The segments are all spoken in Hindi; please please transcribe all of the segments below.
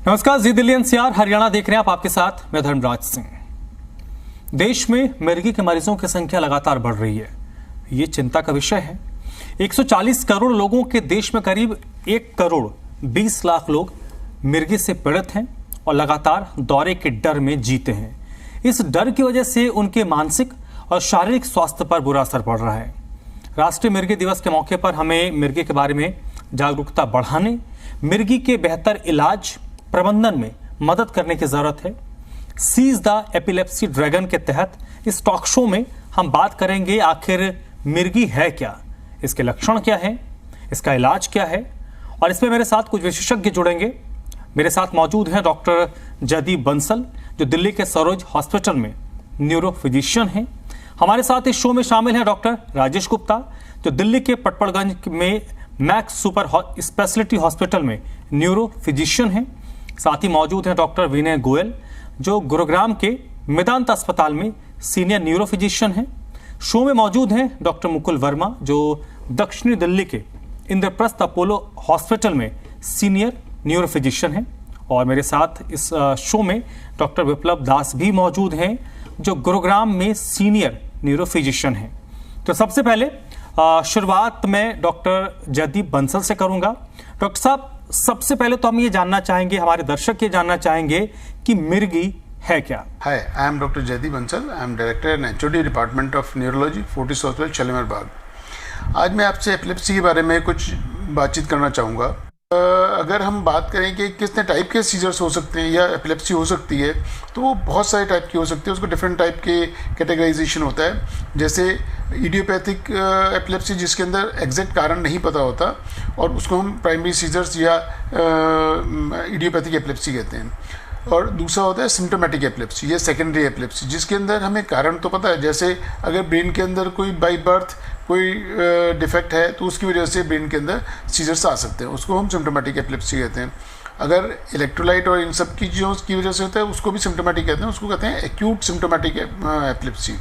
नमस्कार, जी दिल्ली एनसीआर हरियाणा देख रहे हैं आप, आपके साथ मैं धर्मराज सिंह। देश में मिर्गी के मरीजों की संख्या लगातार बढ़ रही है। ये चिंता का विषय है। 140 करोड़ लोगों के देश में करीब 1 करोड़ 20 लाख लोग मिर्गी से पीड़ित हैं और लगातार दौरे के डर में जीते हैं। इस डर की वजह से उनके मानसिक और शारीरिक स्वास्थ्य पर बुरा असर पड़ रहा है। राष्ट्रीय मिर्गी दिवस के मौके पर हमें मिर्गी के बारे में जागरूकता बढ़ाने, मिर्गी के बेहतर इलाज प्रबंधन में मदद करने की जरूरत है। सीज द एपिलेप्सी ड्रैगन के तहत इस टॉक शो में हम बात करेंगे आखिर मिर्गी है क्या, इसके लक्षण क्या हैं, इसका इलाज क्या है, और इसमें मेरे साथ कुछ विशेषज्ञ जुड़ेंगे। मेरे साथ मौजूद हैं डॉक्टर जयदीप बंसल, जो दिल्ली के सरोज हॉस्पिटल में न्यूरो फिजिशियन हैं। हमारे साथ इस शो में शामिल हैं डॉक्टर राजेश गुप्ता, जो दिल्ली के पटपड़गंज में मैक्स सुपर स्पेशलिटी हॉस्पिटल में न्यूरो फिजिशियन हैं। साथ ही मौजूद हैं डॉक्टर विनय गोयल, जो गुरुग्राम के मेदांत अस्पताल में सीनियर न्यूरो फिजिशियन हैं। शो में मौजूद हैं डॉक्टर मुकुल वर्मा, जो दक्षिणी दिल्ली के इंद्रप्रस्थ अपोलो हॉस्पिटल में सीनियर न्यूरो फिजिशियन हैं। और मेरे साथ इस शो में डॉक्टर विप्लव दास भी मौजूद हैं, जो गुरुग्राम में सीनियर न्यूरो फिजिशियन हैं। तो सबसे पहले शुरुआत में डॉक्टर जयदीप बंसल से करूंगा। डॉक्टर साहब, सबसे पहले तो हम ये जानना चाहेंगे, हमारे दर्शक ये जानना चाहेंगे कि मिर्गी है क्या। Hi, I am doctor Jaideep Bansal. I am director and HOD department of neurology, Fortis hospital, Shalimar Bagh. आज मैं आपसे एपिलेप्सी के बारे में कुछ बातचीत करना चाहूँगा। अगर हम बात करें कि कितने टाइप के सीजर्स हो सकते हैं या एपिलेप्सी हो सकती है, तो वो बहुत सारे टाइप की हो सकती है। उसको डिफरेंट टाइप के कैटेगराइजेशन होता है। जैसे इडियोपैथिक एपिलेप्सी, जिसके अंदर एग्जैक्ट कारण नहीं पता होता, और उसको हम प्राइमरी सीजर्स या इडियोपैथिक एपिलेप्सी कहते हैं। और दूसरा होता है सिम्टोमेटिक एपिलेप्सी या सेकेंडरी एपिलेप्सी, जिसके अंदर हमें कारण तो पता है। जैसे अगर ब्रेन के अंदर कोई बाई बर्थ कोई डिफेक्ट है, तो उसकी वजह से ब्रेन के अंदर सीजर्स आ सकते हैं, उसको हम सिम्टोमेटिक एपिलेप्सी कहते हैं। अगर इलेक्ट्रोलाइट और इन सब की चीज़ों की वजह से होता है, उसको भी सिम्टोमेटिक कहते हैं, उसको कहते हैं एक्यूट सिम्टोमेटिक एपिलेप्सी।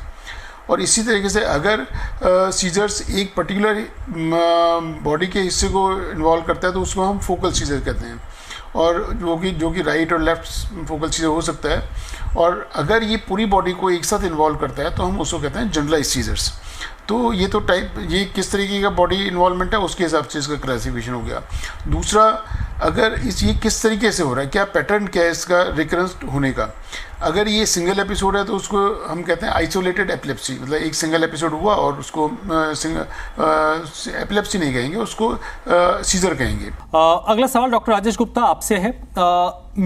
और इसी तरीके से अगर सीजर्स एक पर्टिकुलर बॉडी के हिस्से को इन्वॉल्व करता है, तो उसको हम फोकल सीजर कहते हैं, और जो कि राइट और लेफ्ट फोकल सीजर हो सकता है। और अगर ये पूरी बॉडी को एक साथ इन्वॉल्व करता है, तो हम उसको कहते हैं जनरलाइज सीजर्स। तो ये तो ये किस तरीके का बॉडी इन्वॉल्वमेंट है, उसके हिसाब से इसका क्लासिफिकेशन हो गया। दूसरा, अगर ये किस तरीके से हो रहा है, क्या पैटर्न क्या है इसका रिकरेंस होने का। अगर ये सिंगल एपिसोड है, तो उसको हम कहते हैं आइसोलेटेड एपिलेप्सी, मतलब एक सिंगल एपिसोड हुआ और उसको एपिलेप्सी नहीं कहेंगे, उसको सीजर कहेंगे। अगला सवाल डॉक्टर राजेश गुप्ता आपसे है।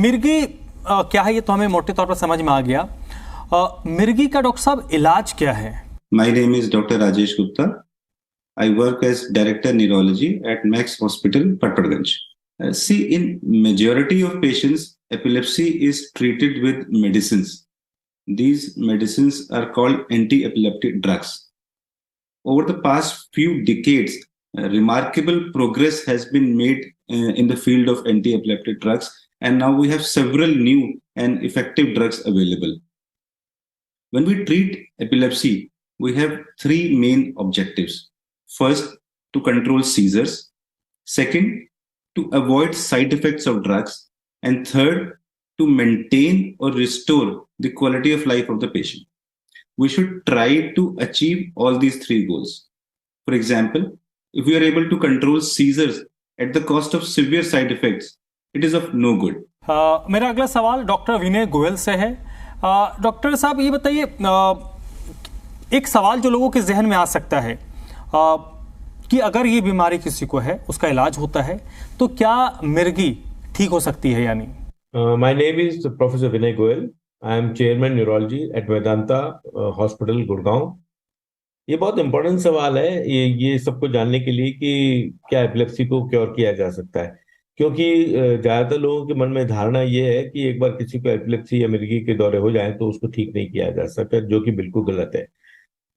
मिर्गी क्या है, ये तो हमें मोटे तौर पर समझ में आ गया। मिर्गी का डॉक्टर साहब इलाज क्या है? My name is Dr. Rajesh Gupta. I work as Director Neurology at Max Hospital, Patparganj. See, in majority of patients, epilepsy is treated with medicines. These medicines are called anti-epileptic drugs. Over the past few decades, remarkable progress has been made in the field of anti-epileptic drugs, and now we have several new and effective drugs available. When we treat epilepsy, we have three main objectives. First, to control seizures. Second, to avoid side effects of drugs. And third, to maintain or restore the quality of life of the patient. We should try to achieve all these three goals. For example, if we are able to control seizures at the cost of severe side effects, it is of no good. मेरा अगला सवाल डॉक्टर विनय गोयल से है। डॉक्टर साहब, ये बताइए, एक सवाल जो लोगों के जहन में आ सकता है कि अगर ये बीमारी किसी को है, उसका इलाज होता है, तो क्या मिर्गी ठीक हो सकती है या नहीं? My name is professor Vinay Goyal. I am chairman neurology at Vedanta hospital, Gurgaon. ये बहुत इंपॉर्टेंट सवाल है ये सबको जानने के लिए कि क्या एपिलेप्सी को क्योर किया जा सकता है, क्योंकि ज्यादातर लोगों के मन में धारणा ये है कि एक बार किसी को एपिलेप्सी या मिर्गी के दौरे हो जाए तो उसको ठीक नहीं किया जा सकता, जो कि बिल्कुल गलत है।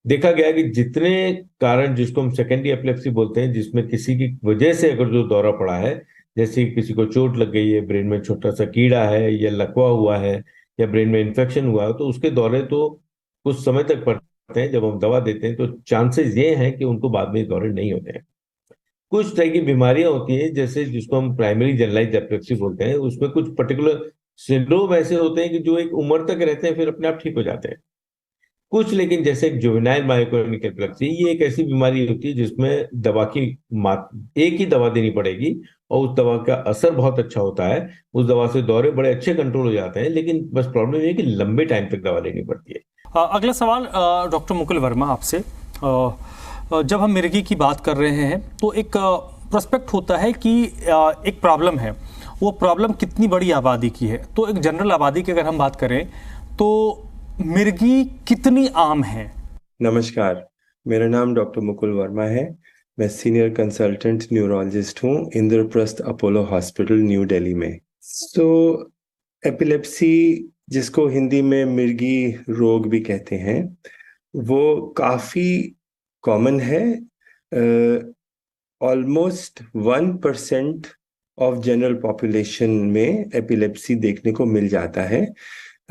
देखा गया है कि जितने कारण, जिसको हम सेकेंडरी एपिलेप्सी बोलते हैं, जिसमें किसी की वजह से अगर जो दौरा पड़ा है, जैसे किसी को चोट लग गई है, ब्रेन में छोटा सा कीड़ा है, या लकवा हुआ है, या ब्रेन में इन्फेक्शन हुआ है, तो उसके दौरे तो कुछ समय तक पड़ते हैं। जब हम दवा देते हैं तो चांसेस ये हैं कि उनको बाद में दौरे नहीं होते हैं। कुछ तरह की बीमारियां होती हैं जैसे जिसको हम प्राइमरी जनरलाइज्ड एपिलेप्सी बोलते हैं, उसमें कुछ पर्टिकुलर सिंड्रोम ऐसे होते हैं कि जो एक उम्र तक रहते हैं फिर अपने आप ठीक हो जाते हैं। कुछ लेकिन जैसे एक जुवेनाइल मायोकार्डिक एपिलेप्सी, ये एक ऐसी बीमारी होती है जिसमें दवा की एक ही दवा देनी पड़ेगी और उस दवा का असर बहुत अच्छा होता है। उस दवा से दौरे बड़े अच्छे कंट्रोल हो जाते हैं, लेकिन बस प्रॉब्लम ये है कि लंबे टाइम तक दवा लेनी पड़ती है। अगला सवाल डॉक्टर मुकुल वर्मा आपसे। जब हम मिर्गी की बात कर रहे हैं तो एक प्रोस्पेक्ट होता है कि एक प्रॉब्लम है, वो प्रॉब्लम कितनी बड़ी आबादी की है। तो एक जनरल आबादी की अगर हम बात करें तो मिर्गी कितनी आम है? नमस्कार, मेरा नाम डॉक्टर मुकुल वर्मा है। मैं सीनियर कंसल्टेंट न्यूरोलॉजिस्ट हूँ Indraprastha Apollo hospital new Delhi में। एपिलेप्सी, जिसको हिंदी में मिर्गी रोग भी कहते हैं, वो काफ़ी कॉमन है। ऑलमोस्ट 1% ऑफ जनरल पॉपुलेशन में एपिलेप्सी देखने को मिल जाता है।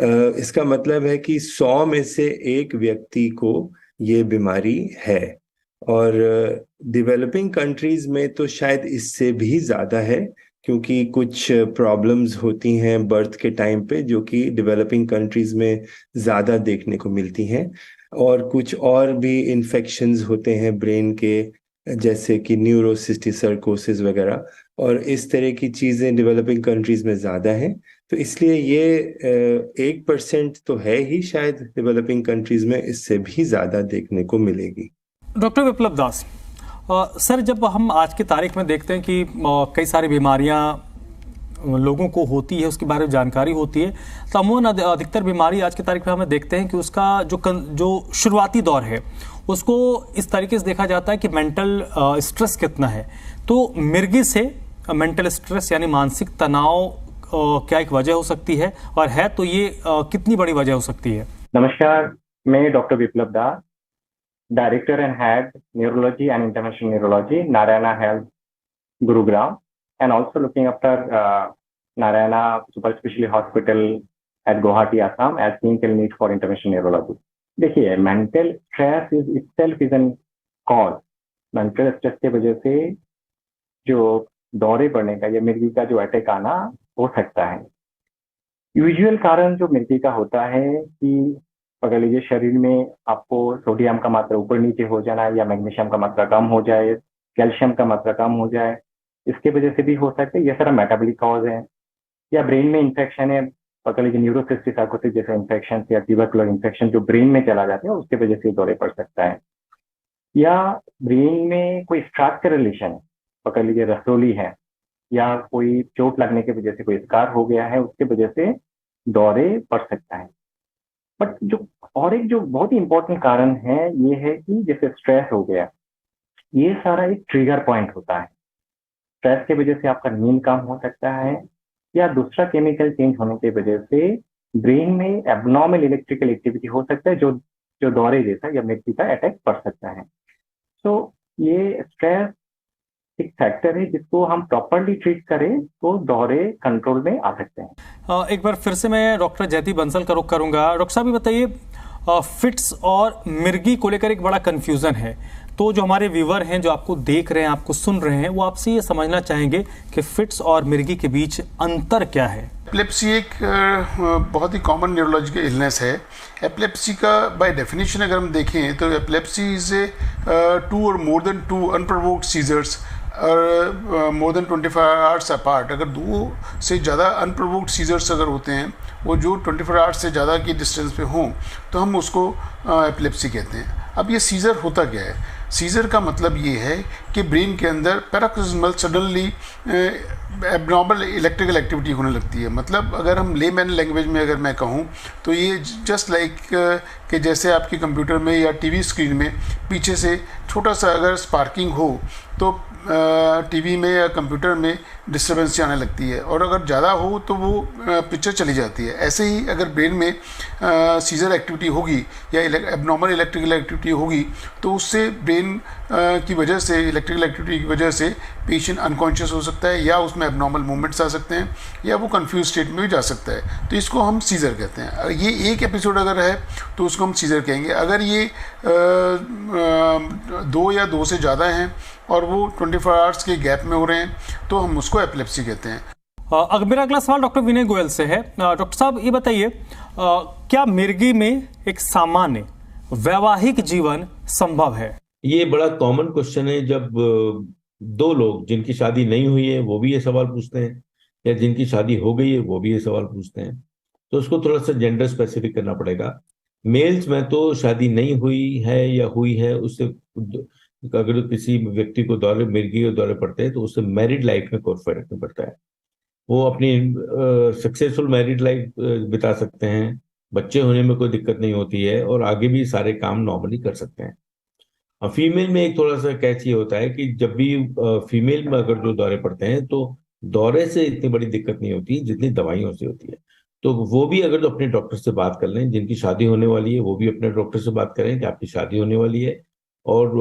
इसका मतलब है कि 100 में से एक व्यक्ति को ये बीमारी है, और डेवलपिंग कंट्रीज में तो शायद इससे भी ज़्यादा है, क्योंकि कुछ प्रॉब्लम्स होती हैं बर्थ के टाइम पे जो कि डेवलपिंग कंट्रीज में ज़्यादा देखने को मिलती हैं, और कुछ और भी इन्फेक्शंस होते हैं ब्रेन के, जैसे कि न्यूरोसिस्टिक वगैरह, और इस तरह की चीज़ें डेवलपिंग कंट्रीज में ज़्यादा हैं। तो इसलिए ये 1% तो है ही, शायद डेवलपिंग कंट्रीज में इससे भी ज़्यादा देखने को मिलेगी। डॉक्टर विप्लव दास, सर, जब हम आज की तारीख में देखते हैं कि कई सारी बीमारियां लोगों को होती है, उसके बारे में जानकारी होती है, तो अमूमन अधिकतर बीमारी आज की तारीख में हमें देखते हैं कि उसका जो शुरुआती दौर है उसको इस तरीके से देखा जाता है कि मेंटल स्ट्रेस कितना है। तो मिर्गी से मेंटल स्ट्रेस यानी मानसिक तनाव क्या एक वजह हो सकती है, और है तो ये कितनी बड़ी वजह हो सकती है? नमस्कार, मैं doctor Viplav Das, director and head neurology and interventional neurology, Narayana health, Gurugram, and also looking after Narayana super speciality hospital at Guwahati, Assam as clinical lead for interventional neurology. देखिए, mental stress is itself is an cause. Mental stress की वजह से जो दौरे पड़ने का या मिर्गी का जो अटैक आना हो सकता है। यूजुअल कारण जो मिर्गी का होता है कि पकड़ लीजिए शरीर में आपको सोडियम का मात्रा ऊपर नीचे हो जाना, या मैग्नीशियम का मात्रा कम हो जाए, कैल्शियम का मात्रा कम हो जाए, इसके वजह से भी हो सकता है। ये सारा मेटाबॉलिक कॉज है। या ब्रेन में इन्फेक्शन है, पकड़ लीजिए न्यूरोसिस्टिक साइकोसिस जैसे इन्फेक्शन या ट्यूबरकुलर इन्फेक्शन जो ब्रेन में चला जाते हैं, उसके वजह से दौरे पड़ सकता है। या ब्रेन में कोई स्ट्रक्चरल लेशन, पकड़ लीजिए रसोली है, या कोई चोट लगने की वजह से कोई स्कार हो गया है, उसके वजह से दौरे पड़ सकता है। बट जो बहुत ही इंपॉर्टेंट कारण है ये है कि जैसे स्ट्रेस हो गया, ये सारा एक ट्रिगर पॉइंट होता है। स्ट्रेस की वजह से आपका नींद कम हो सकता है, या दूसरा केमिकल चेंज होने की वजह से ब्रेन में एबनॉर्मल इलेक्ट्रिकल एक्टिविटी हो सकता है जो दौरे जैसा या मिर्गी का अटैक पड़ सकता है। तो ये स्ट्रेस एक फैक्टर है जिसको हम प्रॉपर्ली ट्रीट करें तो दौरे कंट्रोल में आ सकते हैं। एक बार फिर से मैं डॉक्टर जयदीप बंसल का रुख करूंगा। डॉक्टर साहब, ये बताइए, फिट्स और मिर्गी को लेकर एक बड़ा कंफ्यूजन है, तो जो हमारे व्यूवर हैं, जो आपको देख रहे हैं, आपको सुन रहे हैं, वो आपसे ये समझना चाहेंगे कि फिट्स और मिर्गी के बीच अंतर क्या है। एपिलेप्सी एक बहुत ही कॉमन न्यूरोलॉजिकल इलनेस है। एपिलेप्सी का बाय डेफिनेशन अगर हम देखें तो एपिलेप्सी इज ए 2 और मोर देन 2 अनप्रोवोक्ड सीजर्स और मोर देन 24 आवर्स अपार्ट। अगर 2 से ज़्यादा अनप्रोवोक्ड सीजर्स अगर होते हैं, वो जो 24 आवर्स से ज़्यादा की डिस्टेंस पे हों, तो हम उसको एपिलेप्सी कहते हैं। अब ये सीजर होता क्या है? सीजर का मतलब ये है कि ब्रेन के अंदर पैराक्सिस्मल सडनली एबनॉर्मल इलेक्ट्रिकल एक्टिविटी होने लगती है। मतलब अगर हम लेमैन लैंग्वेज में अगर मैं कहूँ तो ये जस्ट लाइक कि जैसे आपके कंप्यूटर में या टीवी स्क्रीन में पीछे से छोटा सा अगर स्पार्किंग हो तो टीवी में या कंप्यूटर में डिस्टर्बेंस आने लगती है, और अगर ज़्यादा हो तो वो पिक्चर चली जाती है। ऐसे ही अगर ब्रेन में सीजर एक्टिविटी होगी या एबनॉर्मल इलेक्ट्रिकल एक्टिविटी होगी तो उससे ब्रेन की वजह से, इलेक्ट्रिकल एक्टिविटी की वजह से पेशेंट अनकॉन्शियस हो सकता है, या उसमें एबनॉर्मल मूवमेंट्स आ सकते हैं, या वो कंफ्यूज स्टेट में भी जा सकता है। तो इसको हम सीजर कहते हैं। ये एक एपिसोड अगर है तो उसको उसको हम सीजर कहेंगे। अगर ये 2 या 2 से ज़्यादा हैं और वो 24 आवर्स के गैप में हो रहे हैं तो हम उसको एपिलेप्सी कहते हैं। मेरा अगला सवाल डॉक्टर विनय गोयल से है। डॉक्टर साहब ये बताइए, क्या मिर्गी में एक सामान्य वैवाहिक जीवन संभव है? ये बड़ा कॉमन क्वेश्चन है। जब दो लोग जिनकी शादी नहीं हुई है वो भी ये सवाल पूछते हैं, या जिनकी शादी हो गई है वो भी ये सवाल पूछते हैं, तो उसको थोड़ा सा जेंडर स्पेसिफिक करना पड़ेगा। मेल्स में तो शादी नहीं हुई है या हुई है, उससे अगर किसी व्यक्ति को दौरे मिर्गी और दौरे पड़ते हैं तो उससे मैरिड लाइफ में कोई फर्क नहीं पड़ता है। वो अपनी सक्सेसफुल मैरिड लाइफ बिता सकते हैं, बच्चे होने में कोई दिक्कत नहीं होती है और आगे भी सारे काम नॉर्मली कर सकते हैं। फीमेल में एक थोड़ा सा कैच ये होता है कि जब भी फीमेल में अगर जो दौरे पड़ते हैं तो दौरे से इतनी बड़ी दिक्कत नहीं होती जितनी दवाइयों से होती है। तो वो भी अगर तो अपने डॉक्टर से बात कर लें, जिनकी शादी होने वाली है वो भी अपने डॉक्टर से बात करें कि आपकी शादी होने वाली है और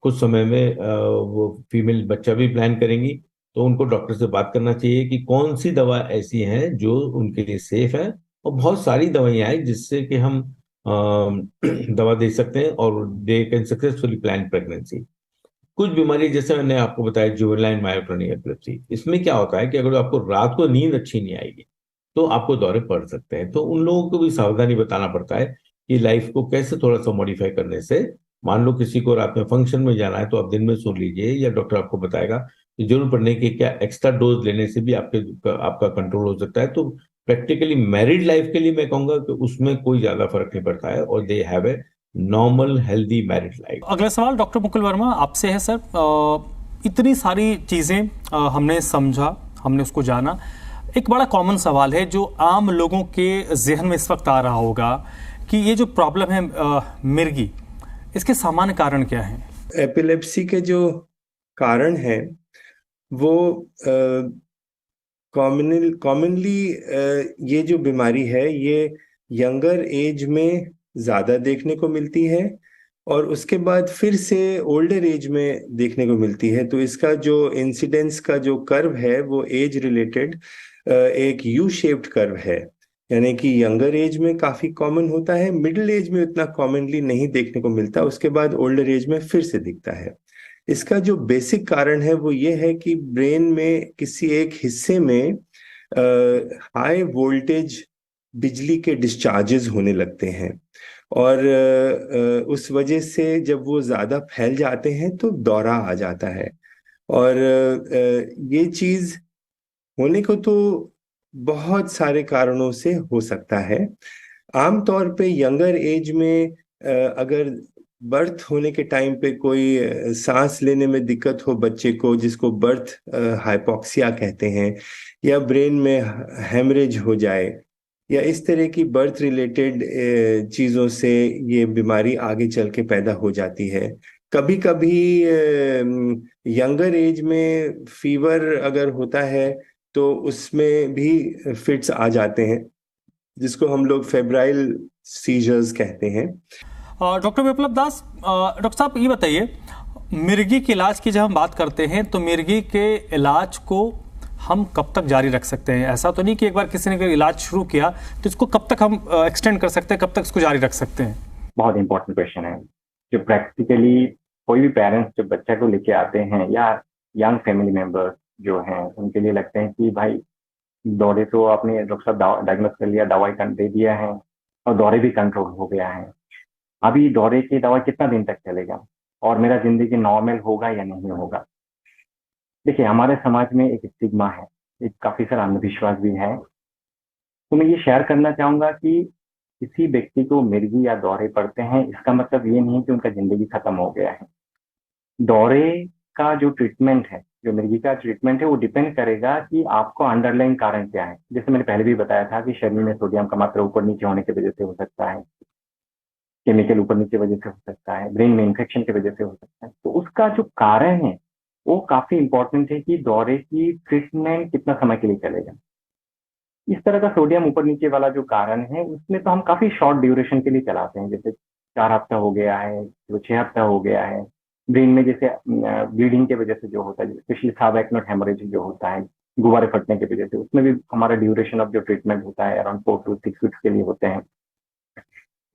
कुछ समय में वो फीमेल बच्चा भी प्लान करेंगी, तो उनको डॉक्टर से बात करना चाहिए कि कौन सी दवा ऐसी है जो उनके लिए सेफ है। और बहुत सारी दवाइयां हैं जिससे कि हम दवा दे सकते हैं और they can successfully plan pregnancy. कुछ बीमारी जैसे मैंने आपको बताया जुवेनाइल मायोटोनिक एपिलेप्सी, इसमें क्या होता है कि अगर आपको रात को नींद अच्छी नहीं आएगी तो आपको दौरे पड़ सकते हैं। तो उन लोगों को भी सावधानी बताना पड़ता है कि लाइफ को कैसे थोड़ा सा मॉडिफाई करने से, मान लो किसी को रात में फंक्शन में जाना है तो आप दिन में सुन लीजिए, या डॉक्टर आपको बताएगा कि जरूर पड़ने के क्या एक्स्ट्रा डोज लेने से भी आपका कंट्रोल हो सकता है। तो प्रैक्टिकली मैरिड लाइफ के लिए मैं कहूंगा कि उसमें कोई ज्यादा फर्क नहीं पड़ता है और they have a normal healthy married life. अगला सवाल डॉक्टर मुकुल वर्मा आपसे है। सर, इतनी सारी चीजें हमने समझा, हमने उसको जाना, एक बड़ा कॉमन सवाल है जो आम लोगों के जहन में इस वक्त आ रहा होगा कि ये जो प्रॉब्लम है मिर्गी, इसके सामान्य कारण क्या है? एपिलेप्सी के जो कारण हैं वो कॉमनली ये जो बीमारी है ये यंगर एज में ज़्यादा देखने को मिलती है और उसके बाद फिर से ओल्डर एज में देखने को मिलती है। तो इसका जो इंसिडेंस का जो कर्व है वो एज रिलेटेड एक यू शेप्ड कर्व है, यानी कि यंगर एज में काफ़ी कॉमन होता है, मिडिल एज में उतना कॉमनली नहीं देखने को मिलता, उसके बाद ओल्डर एज में फिर से दिखता है। इसका जो बेसिक कारण है वो ये है कि ब्रेन में किसी एक हिस्से में हाई वोल्टेज बिजली के डिस्चार्जेस होने लगते हैं और उस वजह से जब वो ज़्यादा फैल जाते हैं तो दौरा आ जाता है। और ये चीज़ होने को तो बहुत सारे कारणों से हो सकता है। आमतौर पे यंगर एज में अगर बर्थ होने के टाइम पे कोई सांस लेने में दिक्कत हो बच्चे को, जिसको बर्थ हाइपोक्सिया कहते हैं, या ब्रेन में हेमरेज हो जाए या इस तरह की बर्थ रिलेटेड चीज़ों से ये बीमारी आगे चल के पैदा हो जाती है। कभी कभी यंगर एज में फीवर अगर होता है तो उसमें भी फिट्स आ जाते हैं, जिसको हम लोग फेब्राइल सीजर्स कहते हैं। डॉक्टर विप्लव दास, डॉक्टर साहब ये बताइए, मिर्गी के इलाज की जब हम बात करते हैं तो मिर्गी के इलाज को हम कब तक जारी रख सकते हैं? ऐसा तो नहीं कि एक बार किसी ने इलाज शुरू किया तो इसको कब तक हम एक्सटेंड कर सकते हैं, कब तक इसको जारी रख सकते हैं? बहुत इंपॉर्टेंट क्वेश्चन है। जो प्रैक्टिकली कोई भी पेरेंट्स जो बच्चे को लेके आते हैं या यंग फैमिली मेंबर्स जो हैं, उनके लिए लगते हैं कि भाई दौरे तो आपने डॉक्टर साहब डायग्नोस कर लिया, दवाई दे दिया है और दौरे भी कंट्रोल हो गया है, अभी दौरे की दवा कितना दिन तक चलेगा और मेरा जिंदगी नॉर्मल होगा या नहीं होगा? देखिए, हमारे समाज में एक स्टिग्मा है, एक काफी सारा अंधविश्वास भी है। तो मैं ये शेयर करना चाहूंगा कि किसी व्यक्ति को मिर्गी या दौरे पड़ते हैं इसका मतलब ये नहीं कि उनका जिंदगी खत्म हो गया है। दौरे का जो ट्रीटमेंट है, जो मिर्गी का ट्रीटमेंट है, वो डिपेंड करेगा कि आपको अंडरलाइन कारण क्या है। जैसे मैंने पहले भी बताया था कि शरीर में सोडियम का मात्रा ऊपर नीचे होने की वजह से हो सकता है, केमिकल ऊपर नीचे वजह से हो सकता है, ब्रेन में इन्फेक्शन की वजह से हो सकता है। तो उसका जो कारण है वो काफी इंपॉर्टेंट है कि दौरे की ट्रीटमेंट कितना समय के लिए चलेगा। इस तरह का सोडियम ऊपर नीचे वाला जो कारण है उसमें तो हम काफी शॉर्ट ड्यूरेशन के लिए चलाते हैं, जैसे 4 हफ्ता हो गया है, तो 6 हफ्ता हो गया है। ब्रेन में जैसे ब्लीडिंग की वजह से जो होता है, स्पेशली सबएक्नोट हेमोरेज जो होता है गुब्बारे फटने की वजह से, उसमें भी हमारा ड्यूरेशन ऑफ जो ट्रीटमेंट होता है अराउंड 4 to 6 वीक्स के लिए होते हैं।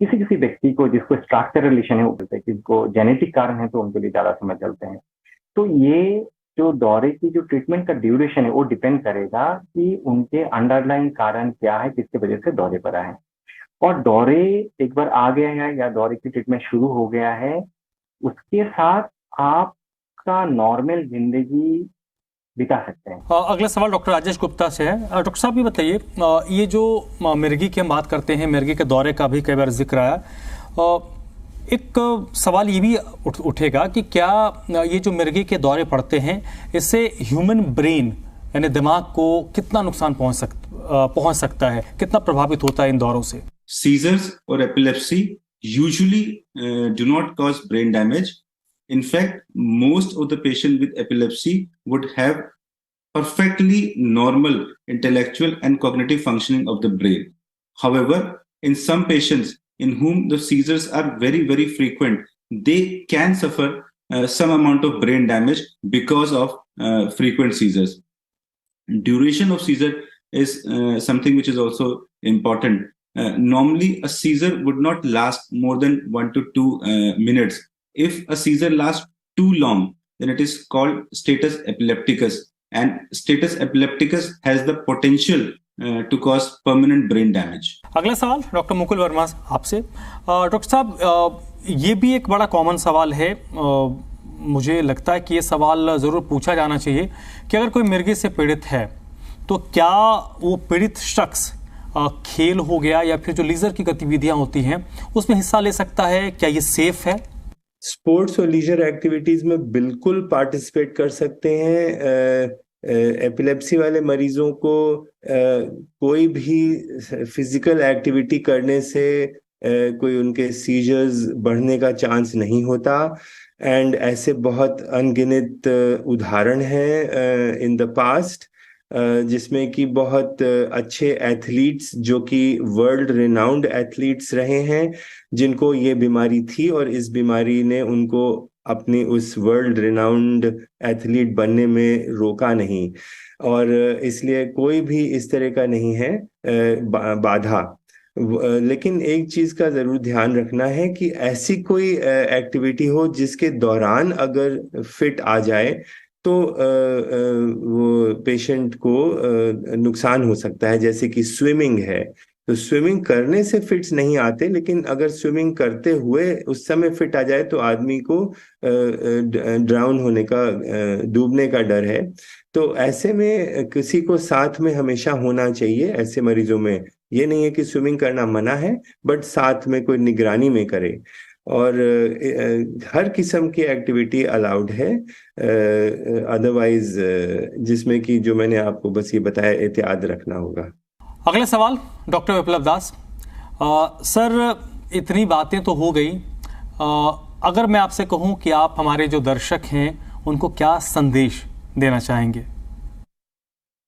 किसी किसी व्यक्ति को जिसको स्ट्रक्चरल इशू है, वो बोलते हैं कि जिसको जेनेटिक कारण है, तो उनके लिए ज्यादा समय चलते हैं। तो ये जो दौरे की जो ट्रीटमेंट का ड्यूरेशन है वो डिपेंड करेगा कि उनके अंडरलाइन कारण क्या है, किसकी वजह से दौरे पर आए हैं। और दौरे एक बार आ गए हैं या दौरे की ट्रीटमेंट शुरू हो गया है, उसके साथ आपका नॉर्मल जिंदगी बिता सकते हैं। अगला सवाल डॉक्टर राजेश गुप्ता से है। डॉक्टर साहब ये बताइए, ये जो मिर्गी की हम बात करते हैं, मिर्गी के दौरे का भी कई बार जिक्र आया, एक सवाल ये भी उठेगा कि क्या ये जो मिर्गी के दौरे पड़ते हैं, इससे ह्यूमन ब्रेन यानी दिमाग को कितना नुकसान पहुंच सकता है, कितना प्रभावित होता है इन दौरों से? Seizures or epilepsy usually do not cause brain damage. In fact, most of the patients with epilepsy would have perfectly normal intellectual and cognitive functioning of the brain. However, in some patients in whom the seizures are very, very frequent, they can suffer some amount of brain damage because of frequent seizures. Duration of seizure is something which is also important. Normally, a seizure would not last more than 1 to 2 minutes. If a seizure lasts too long, then it is called status epilepticus, and status epilepticus has the potential to cause permanent brain damage. अगला सवाल डॉक्टर मुकुल वर्मा आपसे। डॉक्टर साहब, ये भी एक बड़ा कॉमन सवाल है, मुझे लगता है कि ये सवाल ज़रूर पूछा जाना चाहिए कि अगर कोई मिर्गी से पीड़ित है तो क्या वो पीड़ित शख्स खेल हो गया या फिर जो लीजर की गतिविधियां होती हैं उसमें हिस्सा ले सकता है? क्या ये सेफ है? स्पोर्ट्स और लीजर एक्टिविटीज में बिल्कुल पार्टिसिपेट कर सकते हैं। एपिलेप्सी वाले मरीजों को कोई भी फिजिकल एक्टिविटी करने से कोई उनके सीजर्स बढ़ने का चांस नहीं होता। एंड ऐसे बहुत अनगिनत उदाहरण हैं इन द पास्ट, जिसमें कि बहुत अच्छे एथलीट्स जो कि वर्ल्ड रिनाउंड एथलीट्स रहे हैं, जिनको ये बीमारी थी और इस बीमारी ने उनको अपनी उस वर्ल्ड रिनाउंड एथलीट बनने में रोका नहीं। और इसलिए कोई भी इस तरह का नहीं है बाधा। लेकिन एक चीज का जरूर ध्यान रखना है कि ऐसी कोई एक्टिविटी हो जिसके दौरान अगर फिट आ जाए तो वो पेशेंट को नुकसान हो सकता है। जैसे कि स्विमिंग है, तो स्विमिंग करने से फिट्स नहीं आते, लेकिन अगर स्विमिंग करते हुए उस समय फिट आ जाए तो आदमी को ड्राउन होने का, डूबने का डर है। तो ऐसे में किसी को साथ में हमेशा होना चाहिए। ऐसे मरीजों में ये नहीं है कि स्विमिंग करना मना है, बट साथ में कोई निगरानी में करे। और हर किस्म की एक्टिविटी अलाउड है, अदरवाइज जिसमें कि जो मैंने आपको बस ये बताया, एहतियात रखना होगा। अगला सवाल डॉक्टर विप्लव दास। सर, इतनी बातें तो हो गई, अगर मैं आपसे कहूं कि आप हमारे जो दर्शक हैं उनको क्या संदेश देना चाहेंगे?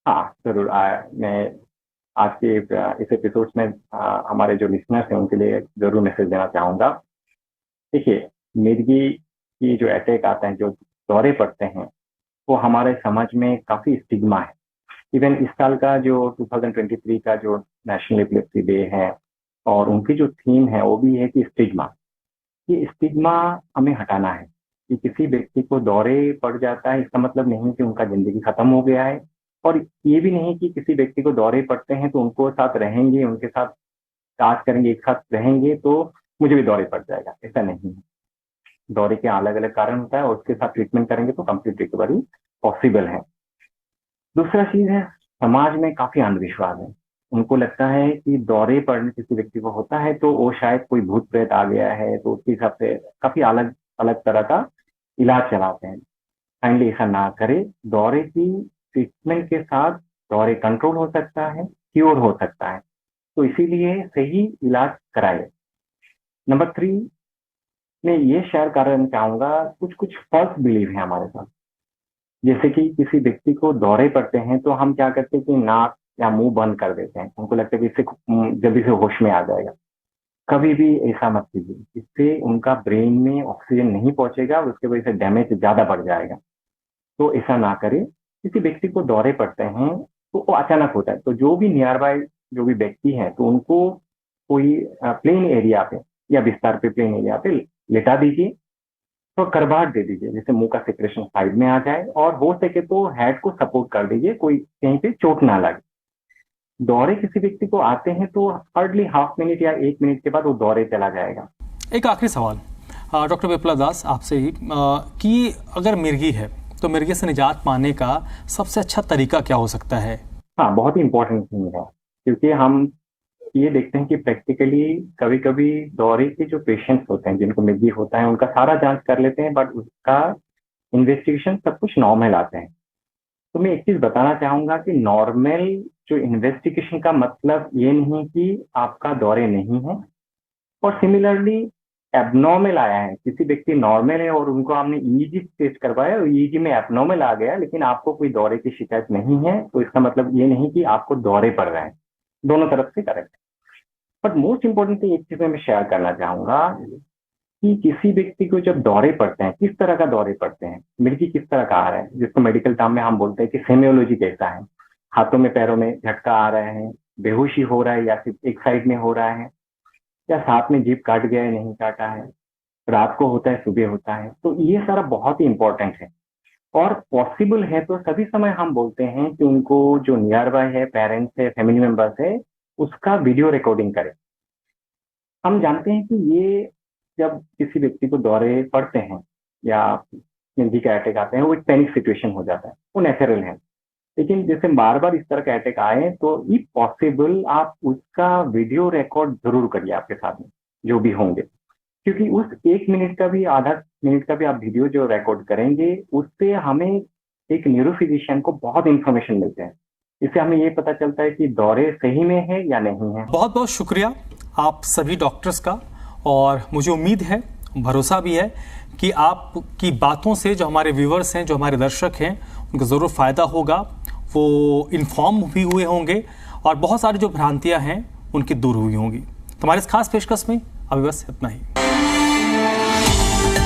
हाँ जरूर। मैं आज के इस एपिसोड में हमारे जो लिसनर्स हैं उनके लिए जरूर मैसेज देना चाहूँगा। देखिए, मिर्गी की जो अटैक आता है, जो दौरे पड़ते हैं, वो हमारे समाज में काफ़ी स्टिग्मा है। इवन इस साल का जो 2023 का जो नेशनल एपिलेप्सी डे है और उनकी जो थीम है वो भी है कि स्टिग्मा। ये स्टिग्मा हमें हटाना है कि किसी व्यक्ति को दौरे पड़ जाता है इसका मतलब नहीं कि उनका जिंदगी खत्म हो गया है, और ये भी नहीं कि किसी व्यक्ति को दौरे पड़ते हैं तो उनको साथ रहेंगे, उनके साथ काज करेंगे, एक साथ रहेंगे तो मुझे भी दौरे पड़ जाएगा, ऐसा नहीं है। दौरे के अलग अलग कारण होता है और उसके साथ ट्रीटमेंट करेंगे तो कंप्लीट रिकवरी पॉसिबल है। दूसरा चीज है, समाज में काफी अंधविश्वास है। उनको लगता है कि दौरे पड़ने किसी व्यक्ति को होता है तो वो शायद कोई भूत प्रेत आ गया है, तो उसके हिसाब से काफी अलग अलग तरह का इलाज चलाते हैं। काइंडली ऐसा ना करे। दौरे की ट्रीटमेंट के साथ दौरे कंट्रोल हो सकता है, क्योर हो सकता है, तो इसीलिए सही इलाज कराए। नंबर 3 मैं ये शेयर करना चाहूंगा, कुछ फॉल्स बिलीव है हमारे साथ। जैसे कि किसी व्यक्ति को दौरे पड़ते हैं तो हम क्या करते हैं कि नाक या मुंह बंद कर देते हैं, हमको लगता है कि इससे जल्दी से होश में आ जाएगा। कभी भी ऐसा मत कीजिए, इससे उनका ब्रेन में ऑक्सीजन नहीं पहुंचेगा और उसके वजह से डैमेज ज्यादा बढ़ जाएगा। तो ऐसा ना करें। किसी व्यक्ति को दौरे पड़ते हैं तो वो अचानक होता है, तो जो भी नियर बाय जो भी व्यक्ति है तो उनको कोई प्लेन एरिया पे या बिस्तर पे प्लेन एरिया पे लेटा दीजिए, तो करवाहट दे दीजिए जिससे मुंह का सेक्रेशन साइड में आ जाए, और हो सके तो हेड को सपोर्ट कर दीजिए, कोई कहीं पे चोट ना लगे। दौरे किसी व्यक्ति को आते हैं तो हार्डली हाफ मिनट या 1 मिनट के बाद वो दौरे चला जाएगा। एक आखिरी सवाल डॉक्टर विप्लव दास आपसे ही, कि अगर मिर्गी है तो मिर्गी से निजात पाने का सबसे अच्छा तरीका क्या हो सकता है? हाँ, बहुत ही इंपॉर्टेंट थिंग है, क्योंकि हम ये देखते हैं कि प्रैक्टिकली कभी कभी दौरे के जो पेशेंट्स होते हैं जिनको मिर्गी होता है उनका सारा जांच कर लेते हैं, बट उसका इन्वेस्टिगेशन सब कुछ नॉर्मल आते हैं। तो मैं एक चीज बताना चाहूंगा कि नॉर्मल जो इन्वेस्टिगेशन का मतलब ये नहीं कि आपका दौरे नहीं है, और सिमिलरली एबनॉर्मल आया है, किसी व्यक्ति नॉर्मल है और उनको हमने ईईजी टेस्ट करवाया और ईईजी में एबनॉर्मल आ गया लेकिन आपको कोई दौरे की शिकायत नहीं है, तो इसका मतलब ये नहीं कि आपको दौरे पड़ रहे हैं। दोनों तरफ से correct. But most important thing एक चीज मैं शेयर करना चाहूंगा कि किसी व्यक्ति को जब दौरे पड़ते हैं, किस तरह का दौरे पड़ते हैं, मिर्गी किस तरह का आ रहा है, जिसको मेडिकल टर्म में हम बोलते हैं कि सेमियोलॉजी कैसा है, हाथों में पैरों में झटका आ रहे हैं, बेहोशी हो रहा है या सिर्फ एक साइड में हो रहा है, या साथ में जीभ काट गया है नहीं काटा है, रात को होता है सुबह होता है, तो ये सारा बहुत ही इंपॉर्टेंट है। और पॉसिबल है तो सभी समय हम बोलते हैं कि उनको जो नियर बाय है, पेरेंट्स है, फैमिली मेंबर्स है, उसका वीडियो रिकॉर्डिंग करें। हम जानते हैं कि ये जब किसी व्यक्ति को दौरे पड़ते हैं या मिर्गी का अटैक आते हैं, वो एक पैनिक सिचुएशन हो जाता है, वो नेचुरल है। लेकिन जैसे बार बार इस तरह का अटैक आए तो इफ पॉसिबल आप उसका वीडियो रिकॉर्ड जरूर करिए आपके साथ में जो भी होंगे, क्योंकि उस 1 मिनट का भी, आधा मिनट का भी आप वीडियो जो रिकॉर्ड करेंगे उससे हमें एक न्यूरोफिजिशियन को बहुत इंफॉर्मेशन मिलते हैं। इससे हमें ये पता चलता है कि दौरे सही में है या नहीं है। बहुत बहुत शुक्रिया आप सभी डॉक्टर्स का, और मुझे उम्मीद है, भरोसा भी है कि आपकी बातों से जो हमारे व्यूवर्स हैं, जो हमारे दर्शक हैं, उनको ज़रूर फ़ायदा होगा, वो इन्फॉर्म भी हुए होंगे और बहुत सारी जो भ्रांतियां हैं उनकी दूर हुई होंगी। तो हमारे इस खास पेशकश में अभी बस इतना ही।